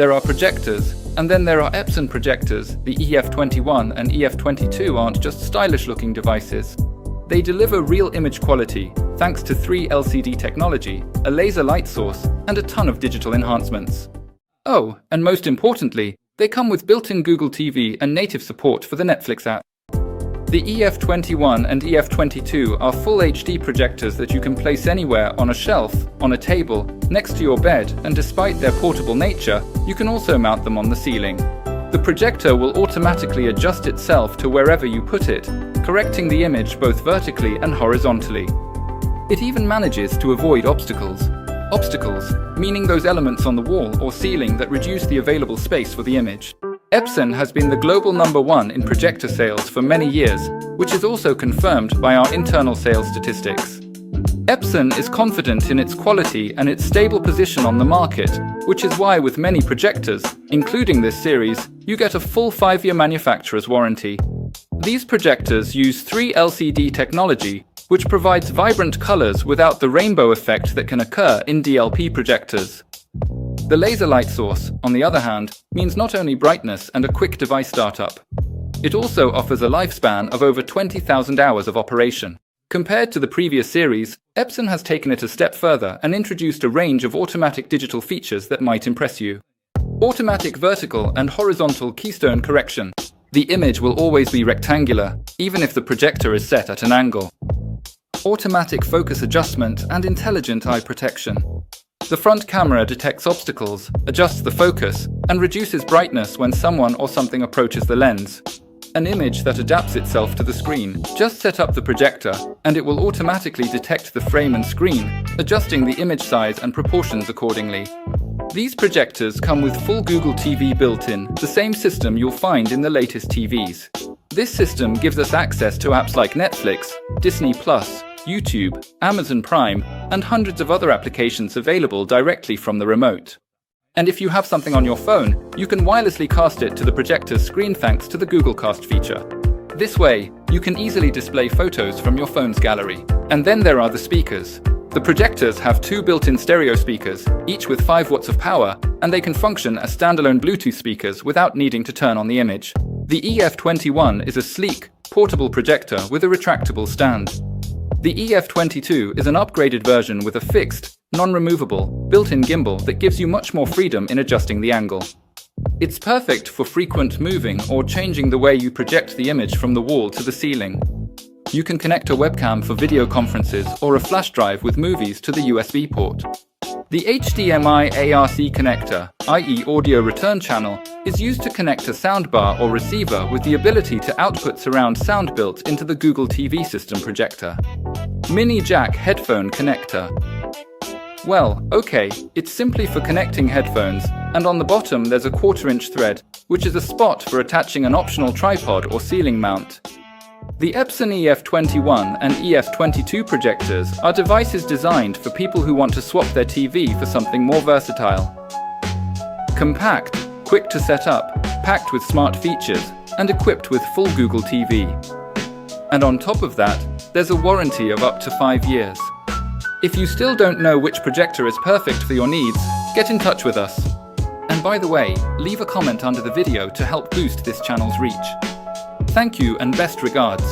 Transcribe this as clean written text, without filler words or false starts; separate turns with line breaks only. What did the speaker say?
There are projectors, and then there are Epson projectors. The EF-21 and EF-22 aren't just stylish-looking devices. They deliver real image quality, thanks to 3 LCD technology, a laser light source, and a ton of digital enhancements. Oh, and most importantly, they come with built-in Google TV and native support for the Netflix app. The EF-21 and EF-22 are full HD projectors that you can place anywhere on a shelf, on a table, next to your bed, and despite their portable nature, you can also mount them on the ceiling. The projector will automatically adjust itself to wherever you put it, correcting the image both vertically and horizontally. It even manages to avoid obstacles. Obstacles, meaning those elements on the wall or ceiling that reduce the available space for the image. Epson has been the global #1 in projector sales for many years, which is also confirmed by our internal sales statistics. Epson is confident in its quality and its stable position on the market, which is why with many projectors, including this series, you get a full 5-year manufacturer's warranty. These projectors use 3 LCD technology, which provides vibrant colors without the rainbow effect that can occur in DLP projectors. The laser light source, on the other hand, means not only brightness and a quick device startup. It also offers a lifespan of over 20,000 hours of operation. Compared to the previous series, Epson has taken it a step further and introduced a range of automatic digital features that might impress you. Automatic vertical and horizontal keystone correction. The image will always be rectangular, even if the projector is set at an angle. Automatic focus adjustment and intelligent eye protection. The front camera detects obstacles, adjusts the focus, and reduces brightness when someone or something approaches the lens. An image that adapts itself to the screen. Just set up the projector, and it will automatically detect the frame and screen, adjusting the image size and proportions accordingly. These projectors come with full Google TV built-in, the same system you'll find in the latest TVs. This system gives us access to apps like Netflix, Disney+, YouTube, Amazon Prime, and hundreds of other applications available directly from the remote. And if you have something on your phone, you can wirelessly cast it to the projector's screen thanks to the Google Cast feature. This way, you can easily display photos from your phone's gallery. And then there are the speakers. The projectors have 2 built-in stereo speakers, each with 5 watts of power, and they can function as standalone Bluetooth speakers without needing to turn on the image. The EF-21 is a sleek, portable projector with a retractable stand. The EF-22 is an upgraded version with a fixed, non-removable, built-in gimbal that gives you much more freedom in adjusting the angle. It's perfect for frequent moving or changing the way you project the image from the wall to the ceiling. You can connect a webcam for video conferences or a flash drive with movies to the USB port. The HDMI ARC connector, i.e. audio return channel, is used to connect a soundbar or receiver with the ability to output surround sound built into the Google TV system projector. Mini jack headphone connector. Well, okay, it's simply for connecting headphones, and on the bottom there's a 1/4-inch thread, which is a spot for attaching an optional tripod or ceiling mount. The Epson EF-21 and EF-22 projectors are devices designed for people who want to swap their TV for something more versatile. Compact, quick to set up, packed with smart features, and equipped with full Google TV. And on top of that, there's a warranty of up to 5 years. If you still don't know which projector is perfect for your needs, get in touch with us. And by the way, leave a comment under the video to help boost this channel's reach. Thank you and best regards.